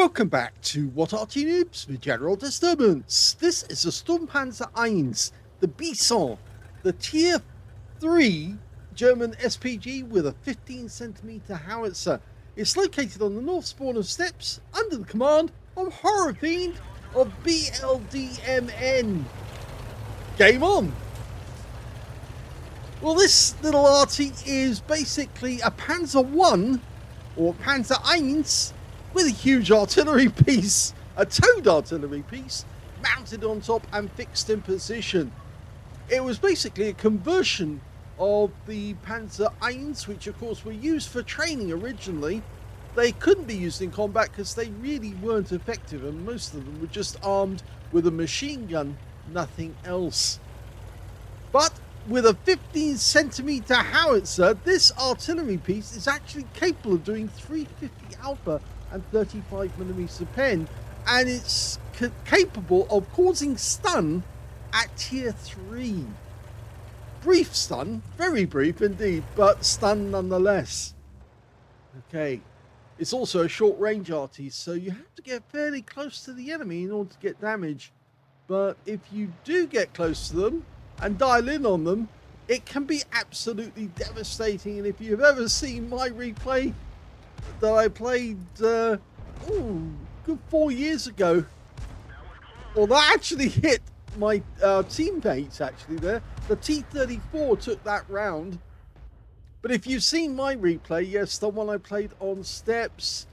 Welcome back to What Arty Noobs with General Disturbance. This is the Sturmpanzer I, the Bison, the Tier 3 German SPG with a 15cm howitzer. It's located on the north spawn of Steps under the command of Horrorfiend of BLDMN. Game on! Well, this little Arty is basically a Panzer I or Panzer I with a huge artillery piece, a towed artillery piece, mounted on top and fixed in position. It was basically a conversion of the Panzer I's, which of course were used for training originally. They couldn't be used in combat because they really weren't effective, and most of them were just armed with a machine gun, nothing else. But with a 15cm howitzer, this artillery piece is actually capable of doing 350 alpha and 35mm pen, and it's capable of causing stun at tier 3. Brief stun, very brief indeed, but stun nonetheless. Okay, it's also a short range Arty, so you have to get fairly close to the enemy in order to get damage. But if you do get close to them and dial in on them, it can be absolutely devastating. And if you've ever seen my replay that I played good 4 years ago, well, that actually hit my teammates actually there. The T-34 took that round. But if you've seen my replay, yes, the one I played on Steps,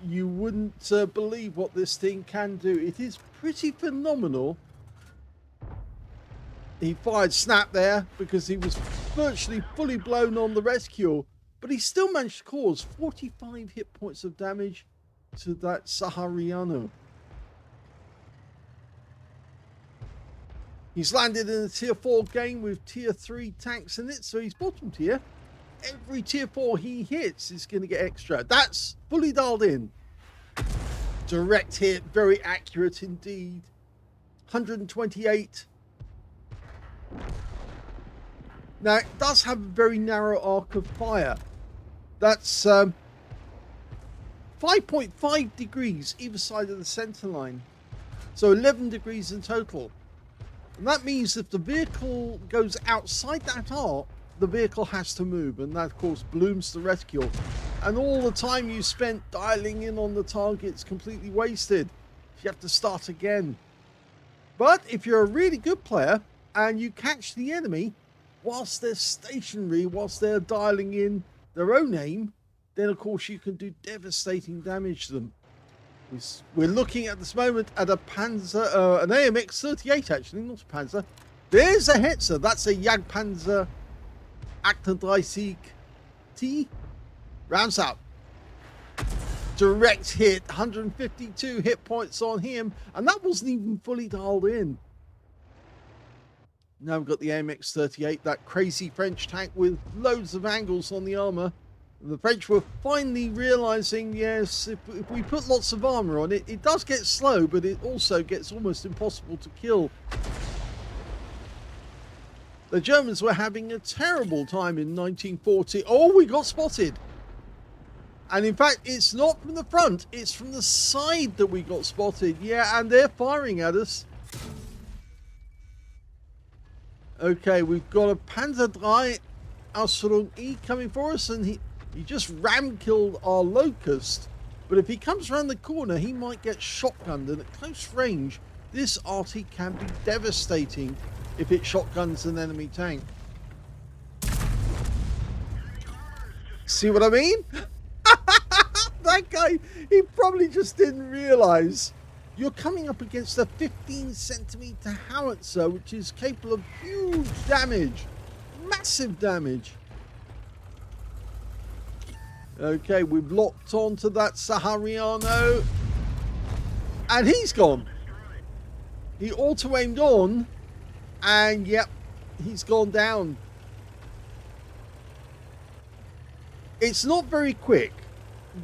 you wouldn't believe what this thing can do. It is pretty phenomenal. He fired snap there because he was virtually fully blown on the rescue, but he still managed to cause 45 hit points of damage to that Sahariano. He's landed in a tier 4 game with tier 3 tanks in it, so he's bottom tier. Every tier 4 he hits is going to get extra. That's fully dialed in. Direct hit, very accurate indeed. 128. Now, it does have a very narrow arc of fire. That's 5.5 degrees either side of the center line. So 11 degrees in total. And that means if the vehicle goes outside that arc, the vehicle has to move. And that, of course, blooms the rescue. And all the time you spent dialing in on the target's completely wasted. You have to start again. But if you're a really good player and you catch the enemy whilst they're stationary, whilst they're dialing in their own aim, then of course you can do devastating damage to them. We're looking at this moment at a Panzer, an AMX 38 actually, not a Panzer. There's a Hetzer, that's a Jagdpanzer 38 T. Rounds up. Direct hit, 152 hit points on him, and that wasn't even fully dialed in. Now we've got the AMX 38, that crazy French tank with loads of angles on the armour. The French were finally realising, yes, if we put lots of armour on it, it does get slow, but it also gets almost impossible to kill. The Germans were having a terrible time in 1940. Oh, we got spotted. And in fact, it's not from the front, it's from the side that we got spotted. Yeah, and they're firing at us. Okay, we've got a Panzer III Aslains E coming for us, and he just ram-killed our Locust. But if he comes around the corner, he might get shotgunned, and at close range, this Arty can be devastating if it shotguns an enemy tank. See what I mean? That guy, he probably just didn't realise. You're coming up against a 15cm howitzer, which is capable of huge damage. Massive damage. Okay, we've locked onto that Sahariano. And he's gone. He auto-aimed on. And yep, he's gone down. It's not very quick.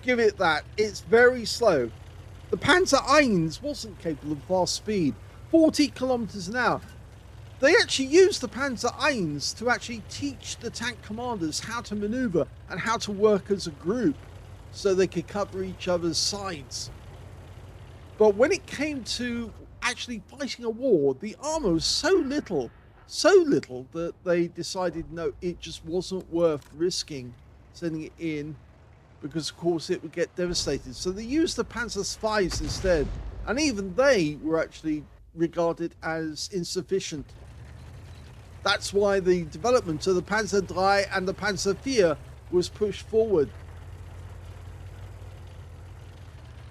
Give it that. It's very slow. The Panzer I wasn't capable of fast speed. 40 kilometers an hour. They actually used the Panzer I's to actually teach the tank commanders how to maneuver and how to work as a group. so they could cover each other's sides. But when it came to actually fighting a war, the armor was so little that they decided no, it just wasn't worth risking sending it in, because of course it would get devastated. So they used the Panzer IVs instead, and even they were actually regarded as insufficient. That's why the development of the Panzer III and the Panzer IV was pushed forward.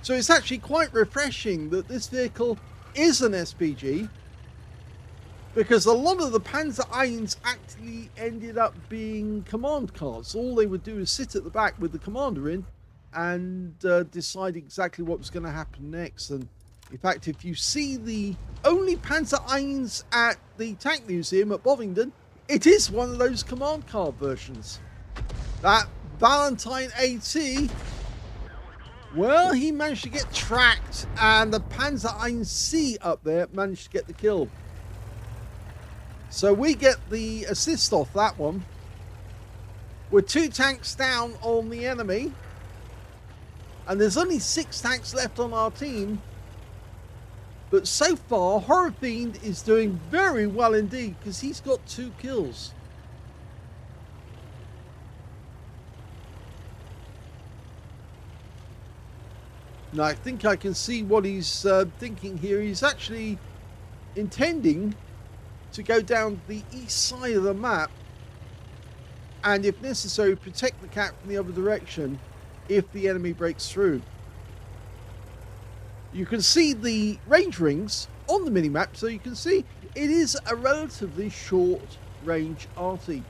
So it's actually quite refreshing that this vehicle is an SPG, because a lot of the Panzer I's actually ended up being command cars. All they would do is sit at the back with the commander in and decide exactly what was going to happen next. And in fact, if you see the only Panzer I's at the Tank Museum at Bovingdon, it is one of those command car versions. That Valentine AT, well, he managed to get tracked, and the Panzer IC up there managed to get the kill. So we get the assist off that one. We're 2 tanks down on the enemy, and there's only 6 tanks left on our team. But so far, Horrorfiend is doing very well indeed, because he's got 2 kills. Now, I think I can see what he's thinking here. He's actually intending to go down the east side of the map, and if necessary, protect the cap from the other direction if the enemy breaks through. You can see the range rings on the minimap, so you can see it is a relatively short range Arty.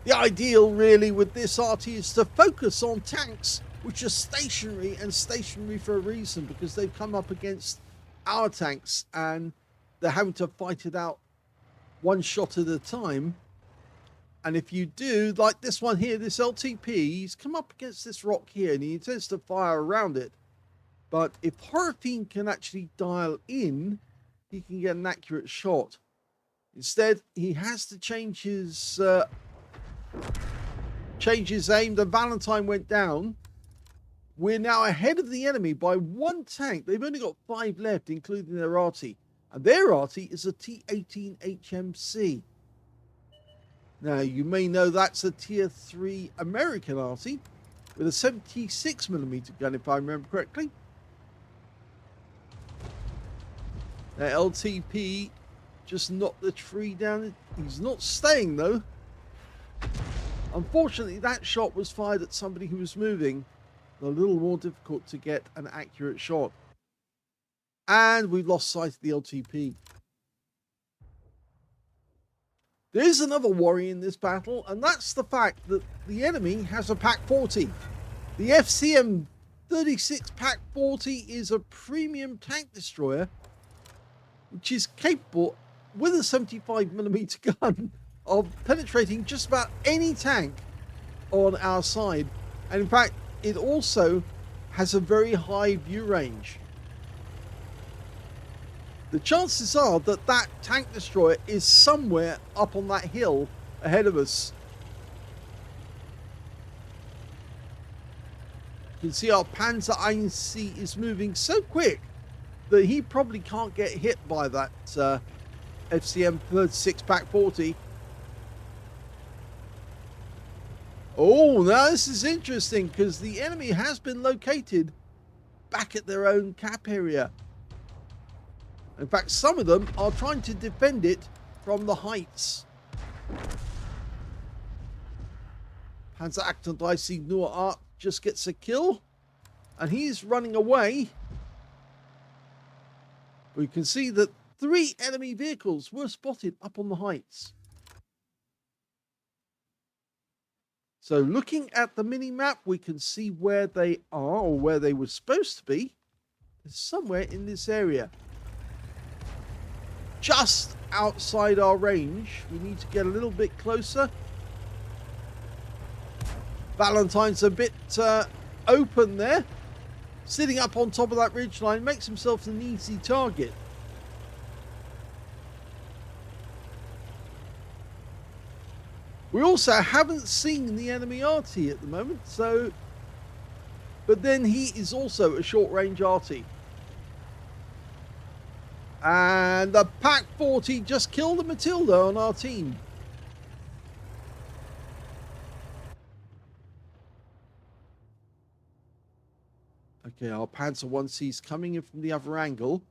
The ideal really with this Arty is to focus on tanks which are stationary, and stationary for a reason, because they've come up against our tanks and they're having to fight it out one shot at a time. And if you do, like this one here, this LTP, he's come up against this rock here and he intends to fire around it. But if Horrorfiend can actually dial in, he can get an accurate shot. Instead, he has to change his aim. The Valentine went down. We're now ahead of the enemy by 1 tank. They've only got 5 left, including their Arty. And their Arty is a T-18 HMC. Now, you may know that's a Tier 3 American Arty with a 76mm gun, if I remember correctly. Now, LTP just knocked the tree down. He's not staying, though. Unfortunately, that shot was fired at somebody who was moving. A little more difficult to get an accurate shot. And we've lost sight of the LTP. There is another worry in this battle, and that's the fact that the enemy has a PaK-40. The FCM-36 PaK-40 is a premium tank destroyer, which is capable, with a 75mm gun, of penetrating just about any tank on our side. And in fact, it also has a very high view range. The chances are that that tank destroyer is somewhere up on that hill ahead of us. You can see our Panzer IC is moving so quick that he probably can't get hit by that FCM-36 PaK-40. Oh, now this is interesting, because the enemy has been located back at their own cap area. In fact, some of them are trying to defend it from the heights. Panzerachtung 30 Nur Art just gets a kill, and he's running away. We can see that 3 enemy vehicles were spotted up on the heights. So looking at the mini-map, we can see where they are, or where they were supposed to be. They're somewhere in this area. Just outside our range. We need to get a little bit closer. Valentine's a bit open there. Sitting up on top of that ridgeline, makes himself an easy target. We also haven't seen the enemy Arty at the moment, so... But then he is also a short-range Arty. And the Pack 40 just killed a Matilda on our team. Okay, our Panzer I sees coming in from the other angle.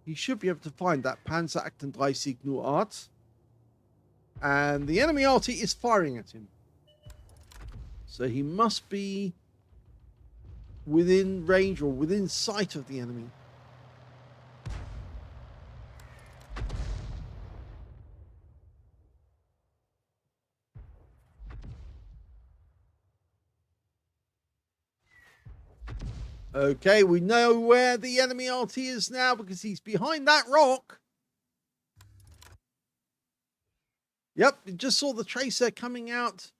He should be able to find that Panzer 38 nur Art. And the enemy Arty is firing at him. So he must be within range or within sight of the enemy. Okay, we know where the enemy Arty is now because he's behind that rock. Yep, you just saw the tracer coming out.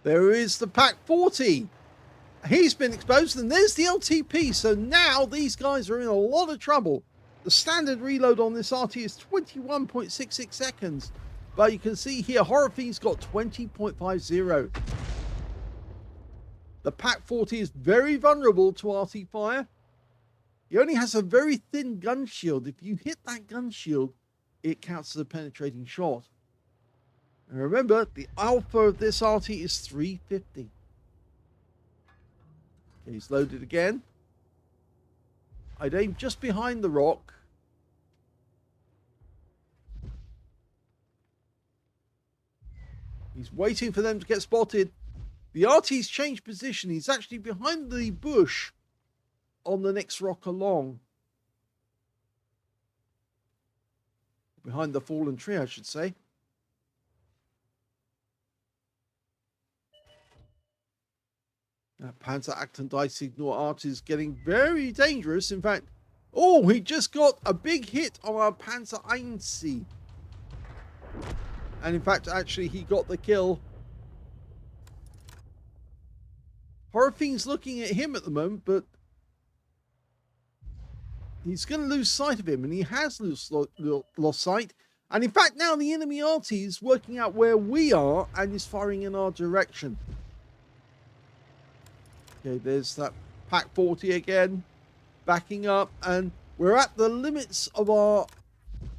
There is the Pack 40. He's been exposed, and there's the LTP. So now these guys are in a lot of trouble. The standard reload on this Arty is 21.66 seconds. But you can see here, Horrorfiend's got 20.50. The Pack 40 is very vulnerable to Arty fire. He only has a very thin gun shield. If you hit that gun shield, it counts as a penetrating shot. And remember, the alpha of this Arty is 350. Okay, he's loaded again. I'd aim just behind the rock. He's waiting for them to get spotted. The Arty's changed position. He's actually behind the bush on the next rock along. Behind the fallen tree, I should say. That Panzer 38 nur Art is getting very dangerous. In fact, oh, he just got a big hit on our Panzer I. And in fact, actually, he got the kill. Horrorfiend's looking at him at the moment, but he's going to lose sight of him, and he has lost sight. And in fact, now the enemy Arty is working out where we are and is firing in our direction. Okay, there's that Pack 40 again, backing up, and we're at the limits of our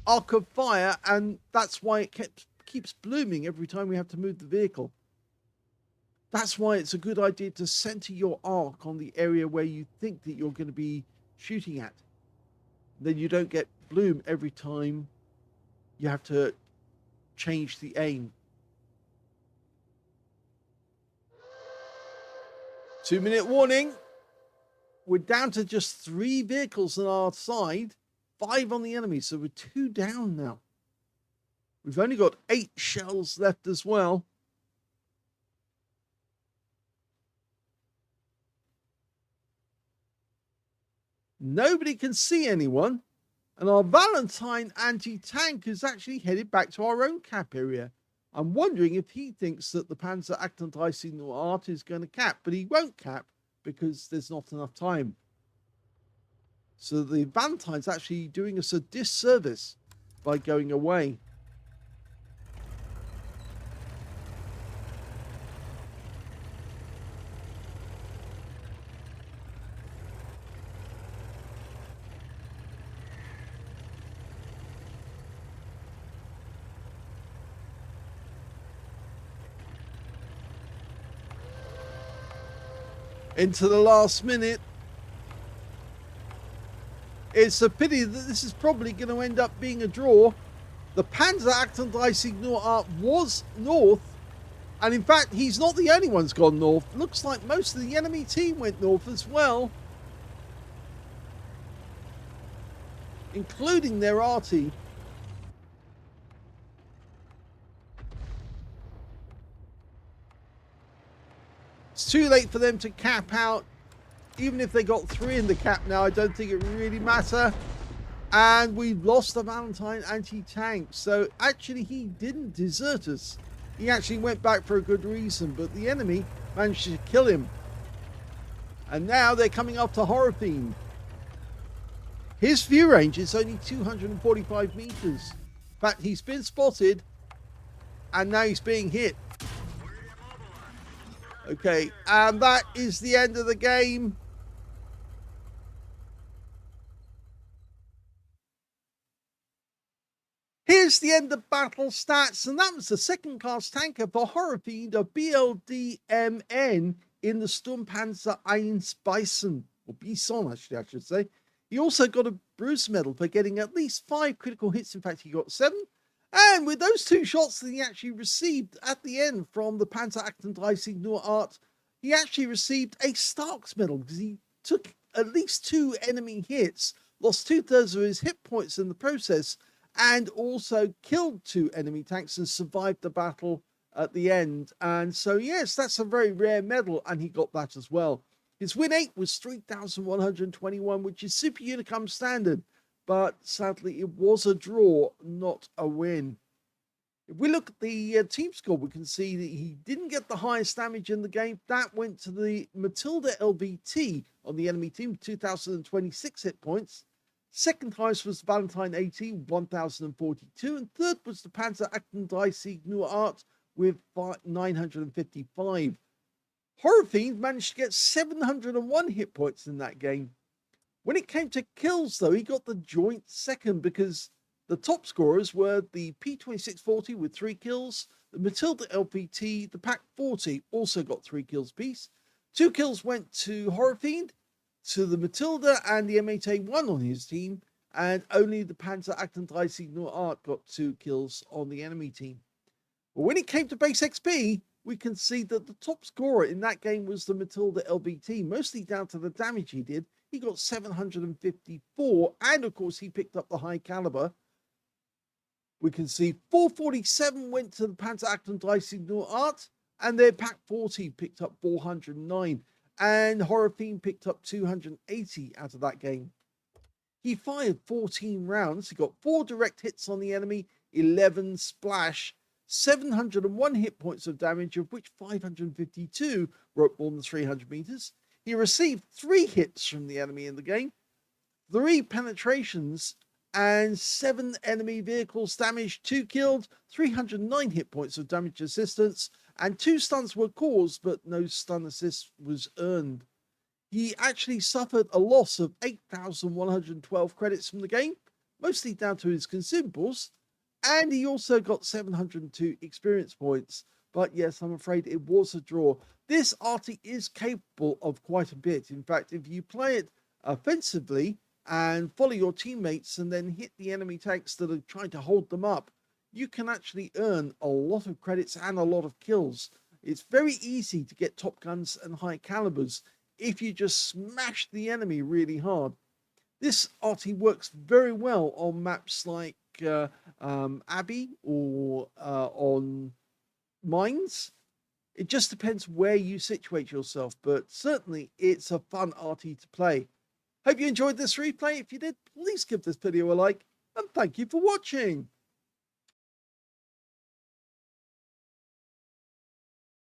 arc of fire, and that's why it keeps blooming every time we have to move the vehicle. That's why it's a good idea to center your arc on the area where you think that you're going to be shooting at. Then you don't get bloom every time you have to change the aim. 2-minute warning. We're down to just 3 vehicles on our side, 5 on the enemy, so we're 2 down now. We've only got 8 shells left as well. Nobody can see anyone, and our Valentine anti-tank is actually headed back to our own cap area. I'm wondering if he thinks that the Panzer 38 nur Art is going to cap, but he won't cap because there's not enough time. So the Valentine's actually doing us a disservice by going away. Into the last minute. It's a pity that this is probably going to end up being a draw. The Panzer 38 nur Art was north, and in fact he's not the only one who's gone north. Looks like most of the enemy team went north as well, including their Arty. It's too late for them to cap out. Even if they got 3 in the cap now, I don't think it really matter. And we lost the Valentine anti-tank. So actually he didn't desert us. He actually went back for a good reason. But the enemy managed to kill him. And now they're coming after Horrorfiend. His view range is only 245 meters. In fact, he's been spotted and now he's being hit. Okay, and that is the end of the game. Here's the end of battle stats, and that was the second class tanker for Horrorfiend of BLDMN in the Sturmpanzer I Bison, or Bison actually I should say. He also got a Bruce medal for getting at least 5 critical hits. In fact, he got 7. And with those 2 shots that he actually received at the end from the Panzer DaVinci Resolve, he actually received a Stark's medal because he took at least 2 enemy hits, lost 2/3 of his hit points in the process, and also killed 2 enemy tanks and survived the battle at the end. And so, yes, that's a very rare medal, and he got that as well. His win 8 was 3,121, which is Super Unicum standard, but sadly it was a draw, not a win. If we look at the team score, we can see that he didn't get the highest damage in the game. That went to the Matilda LBT on the enemy team, 2,026 hit points. Second highest was the Valentine AT, 1,042. And third was the Panzer DaVinci Resolve with 955. Horrorfiend managed to get 701 hit points in that game. When it came to kills, though, he got the joint second because the top scorers were the P2640 with 3 kills, the Matilda LPT, the PAC 40 also got 3 kills apiece. 2 kills went to Horrorfiend, to the Matilda and the M8A1 on his team, and only the Panzer DaVinci Resolve got 2 kills on the enemy team. But when it came to base XP, we can see that the top scorer in that game was the Matilda LBT, mostly down to the damage he did. He got 754, and of course he picked up the high caliber. We can see 447 went to the Panzer DaVinci Resolve, and their PAC 40 picked up 409, and Horrorfiend picked up 280 out of that game. He fired 14 rounds. He got 4 direct hits on the enemy, 11 splash, 701 hit points of damage, of which 552 were at more than 300 meters. He received 3 hits from the enemy in the game, 3 penetrations, and 7 enemy vehicles damaged, 2 killed, 309 hit points of damage assistance, and 2 stuns were caused, but no stun assist was earned. He actually suffered a loss of 8,112 credits from the game, mostly down to his consumables, and he also got 702 experience points. But yes, I'm afraid it was a draw. This Arty is capable of quite a bit. In fact, if you play it offensively and follow your teammates and then hit the enemy tanks that are trying to hold them up, you can actually earn a lot of credits and a lot of kills. It's very easy to get top guns and high calibers if you just smash the enemy really hard. This Arty works very well on maps like Abbey or on Mines. It just depends where you situate yourself, but certainly it's a fun Arty to play. Hope you enjoyed this replay. If you did, please give this video a like, and thank you for watching.